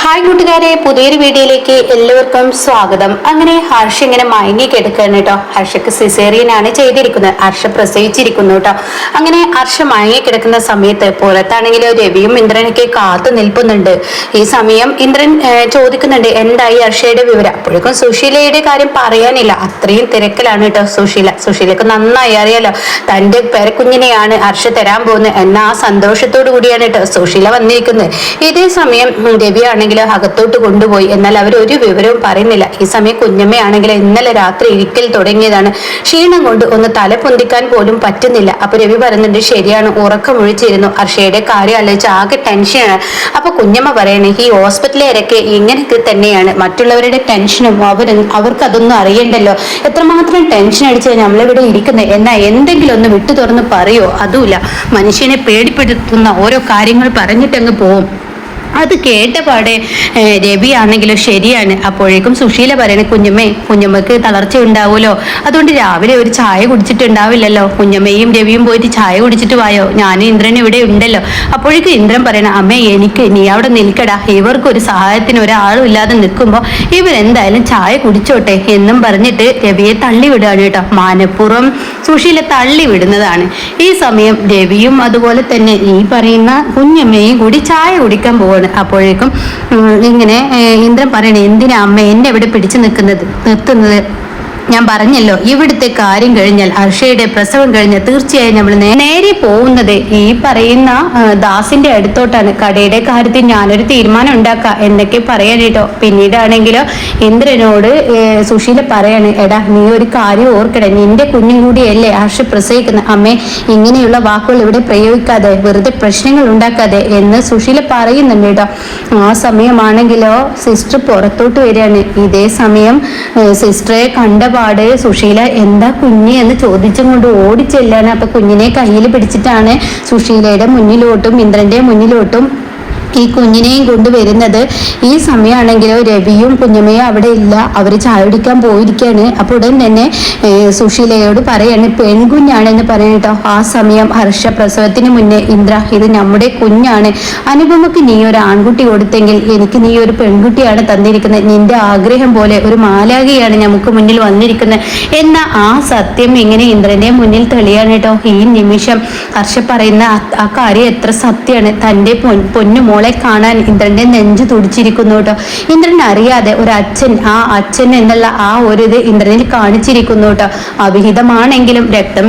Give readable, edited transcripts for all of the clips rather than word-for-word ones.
Hi കൂട്ടുകാരെ, പുതിയൊരു വീഡിയോയിലേക്ക് എല്ലാവർക്കും സ്വാഗതം. അങ്ങനെ ഹർഷ ഇങ്ങനെ മയങ്ങി കിടക്കുകയാണ് കേട്ടോ. ഹർഷക്ക് സിസേറിയനാണ് ചെയ്തിരിക്കുന്നത്. ഹർഷ പ്രസവിച്ചിരിക്കുന്നു കേട്ടോ. അങ്ങനെ ഹർഷ മയങ്ങി കിടക്കുന്ന സമയത്ത് പുറത്താണെങ്കിൽ രവിയും ഇന്ദ്രനൊക്കെ കാത്തു നിൽക്കുന്നുണ്ട്. ഈ സമയം ഇന്ദ്രൻ ചോദിക്കുന്നുണ്ട്, എന്തായി ഹർഷയുടെ വിവരം? അപ്പോഴേക്കും സുശീലയുടെ കാര്യം പറയാനില്ല, അത്രയും തിരക്കിലാണ് കേട്ടോ സുശീലക്ക് നന്നായി അറിയാലോ തന്റെ പേരക്കുഞ്ഞിനെയാണ് ഹർഷ തരാൻ പോകുന്നത് എന്ന ആ സന്തോഷത്തോടു കൂടിയാണ് കേട്ടോ സുശീല വന്നിരിക്കുന്നത്. ഇതേ സമയം രവിയാണെങ്കിൽ അകത്തോട്ട് കൊണ്ടുപോയി. എന്നാൽ അവർ ഒരു വിവരവും പറയുന്നില്ല. ഈ സമയം കുഞ്ഞമ്മയാണെങ്കിൽ ഇന്നലെ രാത്രി ഇരിക്കൽ തുടങ്ങിയതാണ്. ക്ഷീണം കൊണ്ട് ഒന്ന് തല പൊന്തിക്കാൻ പോലും പറ്റുന്നില്ല. അപ്പൊ രവി പറയുന്നുണ്ട്, ശരിയാണ്, ഉറക്കമൊഴിച്ചിരുന്നു. ഹർഷയുടെ കാര്യം ആലോചിച്ച് ആകെ ടെൻഷനാണ്. അപ്പൊ കുഞ്ഞമ്മ പറയണേ, ഈ ഹോസ്പിറ്റലുകാരൊക്കെ ഇങ്ങനെയൊക്കെ തന്നെയാണ്, മറ്റുള്ളവരുടെ ടെൻഷനും അവർക്ക് അതൊന്നും അറിയണ്ടല്ലോ. എത്രമാത്രം ടെൻഷൻ അടിച്ചാൽ നമ്മളിവിടെ ഇരിക്കുന്നത്. എന്നാൽ എന്തെങ്കിലും ഒന്ന് വിട്ടു തുറന്ന് പറയോ? അതുമില്ല. മനുഷ്യനെ പേടിപ്പെടുത്തുന്ന ഓരോ കാര്യങ്ങൾ പറഞ്ഞിട്ടങ്ങ് പോവും. അത് കേട്ടപാടെ രവി ആണെങ്കിലും ശരിയാണ്. അപ്പോഴേക്കും സുശീല പറയണേ, കുഞ്ഞമ്മക്ക് തളർച്ച ഉണ്ടാവുമല്ലോ, അതുകൊണ്ട് രാവിലെ ഒരു ചായ കുടിച്ചിട്ടുണ്ടാവില്ലല്ലോ. കുഞ്ഞമ്മയും രവിയും പോയിട്ട് ചായ കുടിച്ചിട്ട് വായോ, ഞാനും ഇന്ദ്രനും ഇവിടെ ഉണ്ടല്ലോ. അപ്പോഴേക്കും ഇന്ദ്രൻ പറയണ, അമ്മേ നീ അവിടെ നിൽക്കടാ, ഇവർക്കൊരു സഹായത്തിന് ഒരാളും ഇല്ലാതെ നിൽക്കുമ്പോൾ ഇവരെന്തായാലും ചായ കുടിച്ചോട്ടെ എന്നും പറഞ്ഞിട്ട് രവിയെ തള്ളിവിടുകയാണ് കേട്ടോ. മനഃപൂർവ്വം സുശീല തള്ളിവിടുന്നതാണ്. ഈ സമയം രവിയും അതുപോലെ തന്നെ ഈ പറയുന്ന കുഞ്ഞമ്മയും കൂടി ചായ കുടിക്കാൻ പോവാണ്. അപ്പോഴേക്കും ഇങ്ങനെ ഇന്ദ്രൻ പറയണേ, എന്തിനാ അമ്മ എന്നെ ഇവിടെ പിടിച്ചു നിർത്തുന്നത്? ഞാൻ പറഞ്ഞല്ലോ, ഇവിടുത്തെ കാര്യം കഴിഞ്ഞാൽ ഹർഷയുടെ പ്രസവം കഴിഞ്ഞാൽ തീർച്ചയായും നമ്മൾ നേരെ പോകുന്നത് ഈ പറയുന്ന ദാസിന്റെ അടുത്തോട്ടാണ്. കടയുടെ കാര്യത്തിൽ ഞാനൊരു തീരുമാനം ഉണ്ടാക്കാം എന്നൊക്കെ പറയാൻ കേട്ടോ. പിന്നീടാണെങ്കിലോ ഇന്ദ്രനോട് സുശീല പറയാണ്, എടാ നീ ഒരു കാര്യം ഓർക്കടേ, നിന്റെ കുഞ്ഞും കൂടിയല്ലേ ഹർഷ പ്രസവിക്കുന്നത്. അമ്മേ ഇങ്ങനെയുള്ള വാക്കുകൾ ഇവിടെ പ്രയോഗിക്കാതെ, വെറുതെ പ്രശ്നങ്ങൾ ഉണ്ടാക്കാതെ എന്ന് സുശീല പറയുന്നുണ്ട് കേട്ടോ. ആ സമയമാണെങ്കിലോ സിസ്റ്റർ പുറത്തോട്ട് വരികയാണ്. ഇതേ സമയം സിസ്റ്ററെ കണ്ട സുശീല എന്താ കുഞ്ഞ് എന്ന് ചോദിച്ചും കൊണ്ട് ഓടിച്ചെല്ലാണ്. അപ്പൊ കുഞ്ഞിനെ കയ്യിൽ പിടിച്ചിട്ടാണ് സുശീലയുടെ മുന്നിലോട്ടും ഇന്ദ്രന്റെ മുന്നിലോട്ടും ഈ കുഞ്ഞിനെയും കൊണ്ടുവരുന്നത്. ഈ സമയമാണെങ്കിലോ രവിയും കുഞ്ഞമ്മയും അവിടെ ഇല്ല, അവര് ചായ കുടിക്കാൻ പോയിരിക്കുകയാണ്. അപ്പൊ ഉടൻ തന്നെ സുശീലയോട് പറയാണ്, പെൺകുഞ്ഞാണെന്ന് പറയട്ടോ. ആ സമയം ഹർഷ പ്രസവത്തിന് മുന്നേ, ഇന്ദ്ര ഇത് നമ്മുടെ കുഞ്ഞാണ്, അനുപമക്ക് നീ ഒരു ആൺകുട്ടി കൊടുത്തെങ്കിൽ എനിക്ക് നീ ഒരു പെൺകുട്ടിയാണ് തന്നിരിക്കുന്നത്, നിന്റെ ആഗ്രഹം പോലെ ഒരു മാലാഖയാണ് നമുക്ക് മുന്നിൽ വന്നിരിക്കുന്നത് എന്ന ആ സത്യം ഇങ്ങനെ ഇന്ദ്രന്റെ മുന്നിൽ തെളിയാണ് കേട്ടോ. ഈ നിമിഷം ഹർഷ പറയുന്ന ആ കാര്യം എത്ര സത്യമാണ്. തന്റെ പൊന്നു മോളെ കാണാൻ ഇന്ദ്രന്റെ നെഞ്ചു തുടിച്ചിരിക്കുന്നു കേട്ടോ. ഇന്ദ്രൻ അറിയാതെ ഒരു അച്ഛൻ, ആ അച്ഛൻ എന്നുള്ള ആ ഒരു ഇത് ഇന്ദ്രനിൽ കാണിച്ചിരിക്കുന്നു കേട്ടോ. അവിഹിതമാണെങ്കിലും രക്തം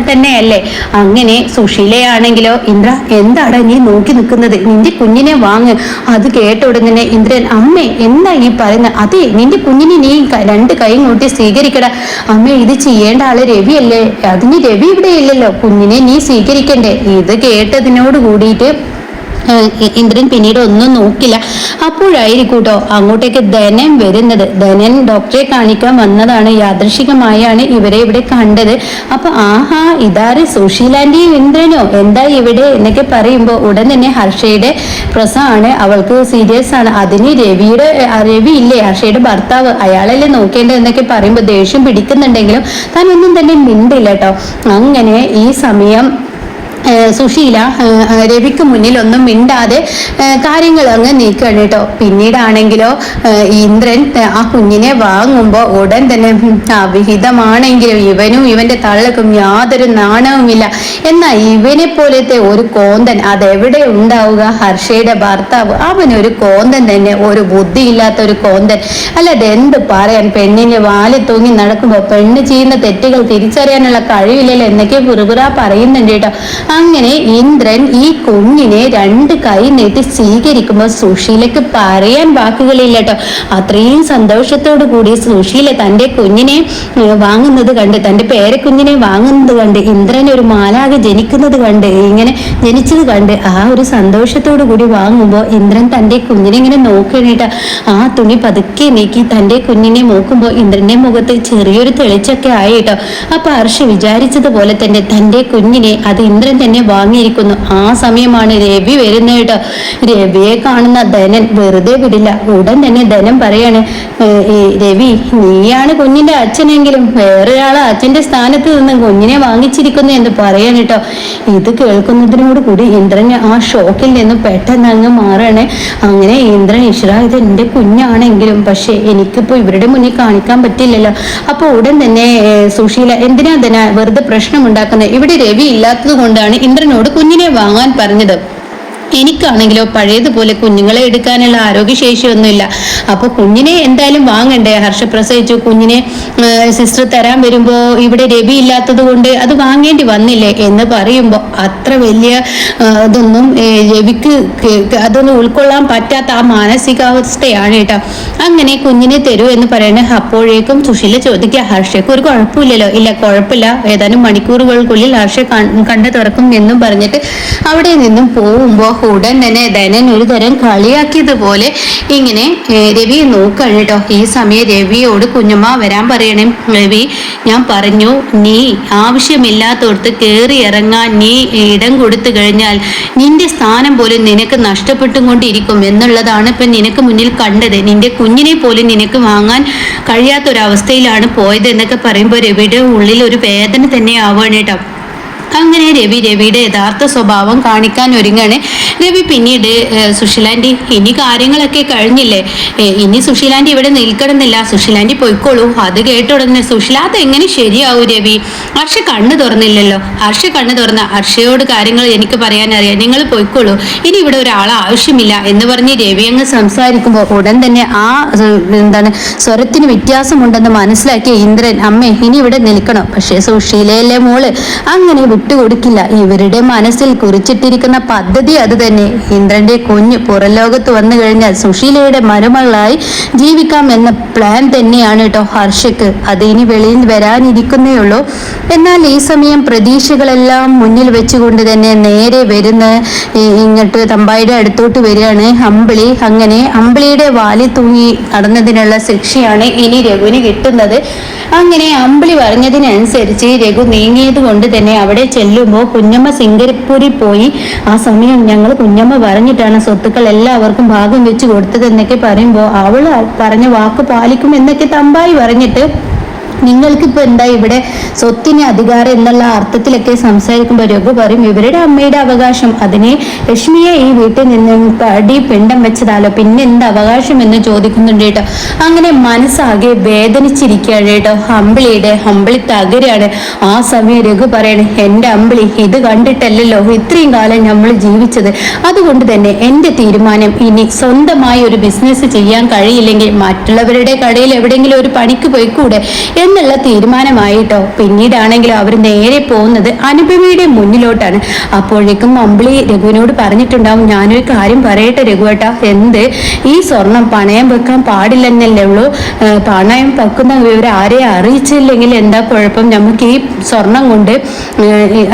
തന്നെയല്ലേ. അങ്ങനെ സുശീലയാണെങ്കിലോ, ഇന്ദ്ര എന്താണ് നീ നോക്കി നിൽക്കുന്നത്, നിന്റെ കുഞ്ഞിനെ വാങ്ങ്. അത് കേട്ട ഉടനെ ഇന്ദ്രൻ, അമ്മേ എന്താ ഈ പറയുന്നത്? അതെ, നിന്റെ കുഞ്ഞിനെ നീ രണ്ട് കൈ കൂട്ടി സ്വീകരിക്കട. അമ്മേ ഇത് ചെയ്യേണ്ട ആള് രവിയല്ലേ, അതിന് രവി ഇവിടെ ഇല്ലല്ലോ, കുഞ്ഞിനെ നീ സ്വീകരിക്കണ്ടേ. ഇത് കേട്ടതിനോട് കൂടിയിട്ട് ഇന്ദ്രൻ പിന്നീട് ഒന്നും നോക്കില്ല. അപ്പോഴായിരിക്കും കേട്ടോ അങ്ങോട്ടേക്ക് ധനൻ വരുന്നത്. ധനൻ ഡോക്ടറെ കാണിക്കാൻ വന്നതാണ്. യാദൃശികമായാണ് ഇവരെ ഇവിടെ കണ്ടത്. അപ്പൊ ആഹാ, ഇതാര് സുശീലാന്റെയും ഇന്ദ്രനോ, എന്താ ഇവിടെ എന്നൊക്കെ പറയുമ്പോ ഉടൻ തന്നെ ഹർഷയുടെ പ്രസവമാണ്, അവൾക്ക് സീരിയസ് ആണ്, അതിന് രവി ഇല്ലേ ഹർഷയുടെ ഭർത്താവ്, അയാളല്ലേ നോക്കേണ്ടത് എന്നൊക്കെ പറയുമ്പോ ദേഷ്യം പിടിക്കുന്നുണ്ടെങ്കിലും താൻ ഒന്നും തന്നെ മിണ്ടില്ല കേട്ടോ. അങ്ങനെ ഈ സമയം സുശീല രവിക്ക് മുന്നിൽ ഒന്നും മിണ്ടാതെ കാര്യങ്ങൾ അങ്ങ് നീക്കുകയാണ് കേട്ടോ. പിന്നീടാണെങ്കിലോ ഇന്ദ്രൻ ആ കുഞ്ഞിനെ വാങ്ങുമ്പോൾ ഉടൻ തന്നെ അവിഹിതമാണെങ്കിലും ഇവനും ഇവന്റെ തള്ളക്കും യാതൊരു നാണവുമില്ല. എന്നാൽ ഇവനെ പോലത്തെ ഒരു കോന്തൻ അതെവിടെ ഉണ്ടാവുക? ഹർഷയുടെ ഭർത്താവ് അവനൊരു കോന്തൻ തന്നെ, ഒരു ബുദ്ധിയില്ലാത്ത ഒരു കോന്തൻ. അല്ലാതെ എന്ത് പറയാൻ, പെണ്ണിന് വാല് തൂങ്ങി നടക്കുമ്പോൾ പെണ്ണ് ചെയ്യുന്ന തെറ്റുകൾ തിരിച്ചറിയാനുള്ള കഴിവില്ലല്ലോ എന്നൊക്കെ പുറപുറ പറയുന്നുണ്ട് കേട്ടോ. അങ്ങനെ ഇന്ദ്രൻ ഈ കുഞ്ഞിനെ രണ്ട് കൈ നീട്ടി സ്വീകരിക്കുമ്പോൾ സുശീലക്ക് പറയാൻ വാക്കുകളില്ല കേട്ടോ. അത്രയും സന്തോഷത്തോടു കൂടി സുശീല തന്റെ കുഞ്ഞിനെ വാങ്ങുന്നത് കണ്ട്, തന്റെ പേരക്കുഞ്ഞിനെ വാങ്ങുന്നത് കണ്ട്, ഇന്ദ്രൻ ഒരു മാലാഖ ജനിക്കുന്നത് കണ്ട്, ഇങ്ങനെ ജനിച്ചത് കണ്ട് ആ ഒരു സന്തോഷത്തോടു കൂടി വാങ്ങുമ്പോൾ ഇന്ദ്രൻ തന്റെ കുഞ്ഞിനെ ഇങ്ങനെ നോക്കണേട്ട. ആ തുണി പതുക്കെ നീക്കി തന്റെ കുഞ്ഞിനെ നോക്കുമ്പോൾ ഇന്ദ്രന്റെ മുഖത്ത് ചെറിയൊരു തെളിച്ചൊക്കെ ആയിട്ടോ. അപ്പൊ ഹർഷ വിചാരിച്ചതുപോലെ തന്നെ തന്റെ കുഞ്ഞിനെ അത് ഇന്ദ്രൻ തന്നെ വാങ്ങിയിരിക്കുന്നു. ആ സമയമാണ് രവി വരുന്നത് കേട്ടോ. രവിയെ കാണുന്ന ധനൻ വെറുതെ വിടില്ല. ഉടൻ തന്നെ ധനൻ പറയാണ്, രവി, നീയാണ് കുഞ്ഞിന്റെ അച്ഛനെങ്കിലും വേറൊരാളെ അച്ഛന്റെ സ്ഥാനത്ത് നിന്ന് കുഞ്ഞിനെ വാങ്ങിച്ചിരിക്കുന്നു എന്ന് പറയാൻ കേട്ടോ. ഇത് കേൾക്കുന്നതിനോട് കൂടി ഇന്ദ്രൻ ആ ഷോക്കിൽ നിന്ന് പെട്ടെന്ന് അങ്ങ് മാറാണ്. അങ്ങനെ ഇന്ദ്രൻ, ഈശ്വര, ഇത് എന്റെ കുഞ്ഞാണെങ്കിലും പക്ഷെ എനിക്കിപ്പോ ഇവരുടെ മുന്നിൽ കാണിക്കാൻ പറ്റില്ലല്ലോ. അപ്പൊ ഉടൻ തന്നെ സുശീല, എന്തിനാ ധന വെറുതെ പ്രശ്നം ഉണ്ടാക്കുന്നത്? ഇവിടെ രവി ഇല്ലാത്തത് കൊണ്ടാണ് ഇന്ദ്രനോട് കുഞ്ഞിനെ വാങ്ങാൻ പറഞ്ഞത്. എനിക്കാണെങ്കിലോ പഴയതുപോലെ കുഞ്ഞുങ്ങളെ എടുക്കാനുള്ള ആരോഗ്യശേഷിയൊന്നുമില്ല. അപ്പൊ കുഞ്ഞിനെ എന്തായാലും വാങ്ങണ്ടേ? ഹർഷ പ്രസവിച്ചു, കുഞ്ഞിനെ സിസ്റ്റർ തരാൻ വരുമ്പോ ഇവിടെ രവി ഇല്ലാത്തത് കൊണ്ട് അത് വാങ്ങേണ്ടി വന്നില്ലേ എന്ന് പറയുമ്പോ അത്ര വലിയ ഇതൊന്നും രവിക്ക് അതൊന്നും ഉൾക്കൊള്ളാൻ പറ്റാത്ത ആ മാനസികാവസ്ഥയാണ് കേട്ടോ. അങ്ങനെ കുഞ്ഞിനെ തരൂ എന്ന് പറയണേ. അപ്പോഴേക്കും സുശീല ചോദിക്കുക, ഹർഷയ്ക്ക് ഒരു കുഴപ്പമില്ലല്ലോ? ഇല്ല, കുഴപ്പമില്ല, ഏതാനും മണിക്കൂറുകൾക്കുള്ളിൽ ഹർഷ കണ്ണു തുറക്കും എന്നും പറഞ്ഞിട്ട് അവിടെ നിന്നും പോകുമ്പോ ഉടൻ തന്നെ ധനൻ ഒരു തരം കളിയാക്കിയതുപോലെ ഇങ്ങനെ രവിയെ നോക്കാണ് കേട്ടോ. ഈ സമയം രവിയോട് കുഞ്ഞമ്മ വരാൻ പറയണേ. രവി, ഞാൻ പറഞ്ഞു, നീ ആവശ്യമില്ലാത്തോടത്ത് കയറി ഇറങ്ങാൻ നീ ഇടം കൊടുത്തു കഴിഞ്ഞാൽ നിന്റെ സ്ഥാനം പോലും നിനക്ക് നഷ്ടപ്പെട്ടും കൊണ്ടിരിക്കും എന്നുള്ളതാണ് ഇപ്പൊ നിനക്ക് മുന്നിൽ കണ്ടത്. നിന്റെ കുഞ്ഞിനെ പോലും നിനക്ക് വാങ്ങാൻ കഴിയാത്തൊരവസ്ഥയിലാണ് പോയത് എന്നൊക്കെ പറയുമ്പോൾ രവിയുടെ ഉള്ളിൽ ഒരു വേദന തന്നെ ആവുകയാണ് കേട്ടോ. അങ്ങനെ രവിയുടെ യഥാർത്ഥ സ്വഭാവം കാണിക്കാൻ ഒരുങ്ങാണ്. രവി പിന്നീട്, സുശീലാൻറ്റി, ഇനി കാര്യങ്ങളൊക്കെ കഴിഞ്ഞില്ലേ, ഇനി സുശീലാൻറ്റി ഇവിടെ നിൽക്കണമെന്നില്ല, സുശീലാൻറ്റി പൊയ്ക്കോളൂ. അത് കേട്ടുടനെ സുശീല, അതെങ്ങനെ ശരിയാവൂ രവി? ഹർഷ കണ്ണു തുറന്നില്ലല്ലോ. ഹർഷ കണ്ണു തുറന്ന ഹർഷയോട് കാര്യങ്ങൾ എനിക്ക് പറയാനറിയാം, നിങ്ങൾ പൊയ്ക്കോളൂ, ഇനി ഇവിടെ ഒരാളെ ആവശ്യമില്ല എന്ന് പറഞ്ഞ് രവി അങ്ങ് സംസാരിക്കുമ്പോൾ ഉടൻ തന്നെ ആ സ്വരത്തിന് വ്യത്യാസമുണ്ടെന്ന് മനസ്സിലാക്കിയ ഇന്ദ്രൻ, അമ്മേ, ഇനി ഇവിടെ നിൽക്കണം. പക്ഷേ സുശീലയിലെ മോള് അങ്ങനെ വിട്ടുകൊടുക്കില്ല. ഇവരുടെ മനസ്സിൽ കുറിച്ചിട്ടിരിക്കുന്ന പദ്ധതി അത് തന്നെ. ഇന്ദ്രന്റെ കുഞ്ഞ് പുറലോകത്ത് വന്നു കഴിഞ്ഞാൽ സുശീലയുടെ മരുമകളായി ജീവിക്കാം എന്ന പ്ലാൻ തന്നെയാണ് കേട്ടോ ഹർഷയ്ക്ക്. അത് ഇനി വെളിയിൽ വരാനിരിക്കുന്നേ ഉള്ളൂ. എന്നാൽ ഈ സമയം പ്രതീക്ഷകളെല്ലാം മുന്നിൽ വെച്ചുകൊണ്ട് തന്നെ നേരെ വരുന്ന ഇങ്ങോട്ട് തമ്പായിയുടെ അടുത്തോട്ട് വരികയാണ് അമ്പിളി. അങ്ങനെ അമ്പിളിയുടെ വാലി തൂങ്ങി നടന്നതിനുള്ള ശിക്ഷയാണ് ഇനി രഘുവിന് കിട്ടുന്നത്. അങ്ങനെ അമ്പിളി പറഞ്ഞതിനനുസരിച്ച് രഘു നീങ്ങിയത് കൊണ്ട് തന്നെ അവിടെ ചെല്ലുമ്പോൾ കുഞ്ഞമ്മ സിംഗപ്പൂരിൽ പോയി. ആ സമയം ഞങ്ങൾ കുഞ്ഞമ്മ പറഞ്ഞിട്ടാണ് സ്വത്തുക്കൾ എല്ലാവർക്കും ഭാഗം വെച്ച് കൊടുത്തത് എന്നൊക്കെ പറയുമ്പോൾ അവള് പറഞ്ഞ വാക്ക് പാലിക്കും എന്നൊക്കെ തമ്പായി പറഞ്ഞിട്ട്, നിങ്ങൾക്കിപ്പോൾ എന്താ ഇവിടെ സ്വത്തിന് അധികാരം എന്നുള്ള അർത്ഥത്തിലൊക്കെ സംസാരിക്കുമ്പോൾ രഘു പറയും, ഇവരുടെ അമ്മയുടെ അവകാശം, അതിനെ ലക്ഷ്മിയെ ഈ വീട്ടിൽ നിന്ന് അടി പിണ്ടം വെച്ചതാലോ, പിന്നെ എന്ത് അവകാശം എന്ന് ചോദിക്കുന്നുണ്ട് കേട്ടോ. അങ്ങനെ മനസ്സാകെ വേദനിച്ചിരിക്കുകയാണ് കേട്ടോ അമ്പിളി തകരാണ്. ആ സമയം രഘു പറയണേ, എൻ്റെ അമ്പിളി, ഇത് കണ്ടിട്ടല്ലല്ലോ ഇത്രയും കാലം നമ്മൾ ജീവിച്ചത്. അതുകൊണ്ട് തന്നെ എൻ്റെ തീരുമാനം, ഇനി സ്വന്തമായി ഒരു ബിസിനസ് ചെയ്യാൻ കഴിയില്ലെങ്കിൽ മറ്റുള്ളവരുടെ കടയിൽ എവിടെയെങ്കിലും ഒരു പണിക്ക് പോയിക്കൂടെ എന്നുള്ള തീരുമാനമായിട്ടോ. പിന്നീടാണെങ്കിലും അവർ നേരെ പോകുന്നത് അനുപമയുടെ മുന്നിലോട്ടാണ്. അപ്പോഴേക്കും അമ്പിളി രഘുവിനോട് പറഞ്ഞിട്ടുണ്ടാവും, ഞാനൊരു കാര്യം പറയട്ടെ രഘുവേട്ടാ, എന്ത്, ഈ സ്വർണം പണയം വെക്കാൻ പാടില്ലെന്നല്ലേ ഉള്ളൂ. പണയം വെക്കുന്ന വിവരം ആരെയും അറിയിച്ചില്ലെങ്കിൽ എന്താ കുഴപ്പം? നമുക്ക് ഈ സ്വർണം കൊണ്ട്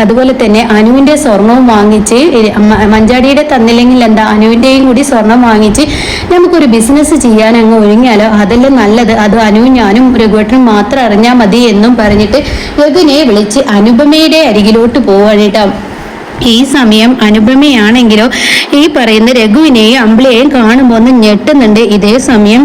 അതുപോലെ തന്നെ അനുവിന്റെ സ്വർണവും വാങ്ങിച്ച്, മഞ്ചാടിയുടെ തന്നില്ലെങ്കിൽ എന്താ, അനുവിന്റെയും കൂടി സ്വർണം വാങ്ങിച്ച് നമുക്കൊരു ബിസിനസ് ചെയ്യാൻ അങ്ങ് ഒഴിഞ്ഞാലോ, അതെല്ലാം നല്ലത്. അത് അനുവും ഞാനും രഘുവേട്ടനും മാത്രം അറിഞ്ഞാൽ മതി എന്നും പറഞ്ഞിട്ട് രഘുവിനെ വിളിച്ച് അനുപമയുടെ അരികിലോട്ട് പോവാണ് കേട്ടോ. ഈ സമയം അനുപമയാണെങ്കിലോ ഈ പറയുന്ന രഘുവിനെയും അമ്പിളിയെയും കാണുമ്പോൾ ഒന്ന് ഞെട്ടുന്നുണ്ട്. ഇതേ സമയം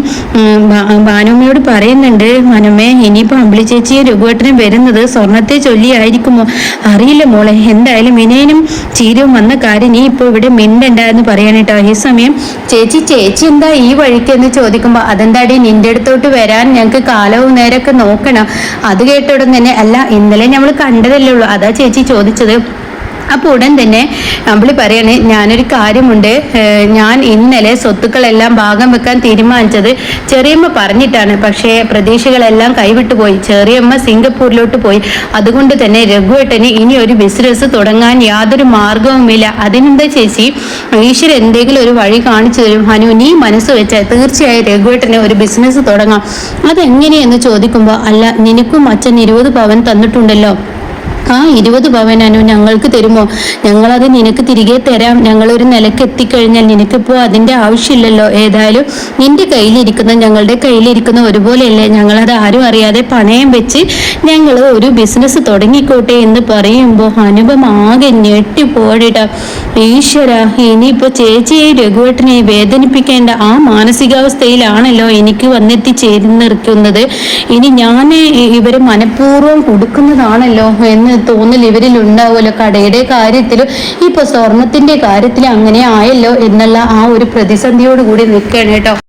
ഭാനുമ്മയോട് പറയുന്നുണ്ട്, ഭാനുമ്മേ, ഇനിയിപ്പോ അമ്പിളി ചേച്ചിയും രഘുവേട്ടനും വരുന്നത് സ്വർണത്തെ ചൊല്ലിയായിരിക്കുമോ? അറിയില്ല മോളെ, എന്തായാലും വിനയനും ചീരവും വന്ന കാര്യം നീ ഇപ്പൊ ഇവിടെ മിണ്ടണ്ടെന്ന് പറയാനിട്ടോ. ഈ സമയം ചേച്ചി എന്താ ഈ വഴിക്ക് എന്ന് ചോദിക്കുമ്പോ, അതെന്താടി നിന്റെ അടുത്തോട്ട് വരാൻ ഞങ്ങൾക്ക് കാലവും നേരമൊക്കെ നോക്കണം. അത് കേട്ട ഉടൻ തന്നെ, അല്ല ഇന്നലെ നമ്മൾ കണ്ടതല്ലേ ഉള്ളൂ, അതാ ചേച്ചി ചോദിച്ചത്. അപ്പോൾ ഉടൻ തന്നെ അമ്പിളി പറയണേ, ഞാനൊരു കാര്യമുണ്ട്, ഞാൻ ഇന്നലെ സ്വത്തുക്കളെല്ലാം ഭാഗം വെക്കാൻ തീരുമാനിച്ചത് ചെറിയമ്മ പറഞ്ഞിട്ടാണ്. പക്ഷേ പ്രതീക്ഷകളെല്ലാം കൈവിട്ടു പോയി. ചെറിയമ്മ സിംഗപ്പൂരിലോട്ട് പോയി. അതുകൊണ്ട് തന്നെ രഘുവേട്ടന് ഇനി ഒരു ബിസിനസ് തുടങ്ങാൻ യാതൊരു മാർഗവുമില്ല. അതിനെന്താ ചേച്ചി, ഈശ്വരൻ എന്തെങ്കിലും ഒരു വഴി കാണിച്ചു തരും. ഹനു, നീ മനസ്സ് വെച്ചാൽ തീർച്ചയായും രഘുവേട്ടന് ഒരു ബിസിനസ് തുടങ്ങാം. അതെങ്ങനെയെന്ന് ചോദിക്കുമ്പോൾ, അല്ല, നിനക്കും അച്ഛൻ 20 പവൻ തന്നിട്ടുണ്ടല്ലോ, ആ 20 പവൻ അനു ഞങ്ങൾക്ക് തരുമോ? ഞങ്ങളത് നിനക്ക് തിരികെ തരാം. ഞങ്ങളൊരു നിലക്ക് എത്തിക്കഴിഞ്ഞാൽ നിനക്കിപ്പോൾ അതിന്റെ ആവശ്യമില്ലല്ലോ. ഏതായാലും നിന്റെ കയ്യിലിരിക്കുന്ന ഞങ്ങളുടെ കയ്യിലിരിക്കുന്ന ഒരുപോലെയല്ലേ. ഞങ്ങളത് ആരും അറിയാതെ പണയം വെച്ച് ഞങ്ങൾ ഒരു ബിസിനസ് തുടങ്ങിക്കോട്ടെ എന്ന് പറയുമ്പോൾ അനുപമ ആകെ ഞെട്ടിപ്പോടിട്ടാ. ഈശ്വര, ഇനിയിപ്പോ ചേച്ചിയെ രഘുവേട്ടനെ വേദനിപ്പിക്കേണ്ട ആ മാനസികാവസ്ഥയിലാണല്ലോ എനിക്ക് വന്നെത്തിച്ചേർന്നിരിക്കുന്നത്. ഇനി ഞാൻ ഇവര് മനഃപൂർവ്വം കൊടുക്കുന്നതാണല്ലോ എന്ന് തോന്നൽ ഇവരിൽ ഉണ്ടാവുമല്ലോ. കടയുടെ കാര്യത്തിലും ഇപ്പൊ സ്വർണത്തിന്റെ കാര്യത്തിലും അങ്ങനെ ആയല്ലോ എന്നുള്ള ആ ഒരു പ്രതിസന്ധിയോട് കൂടി നിൽക്കുകയാണ് കേട്ടോ.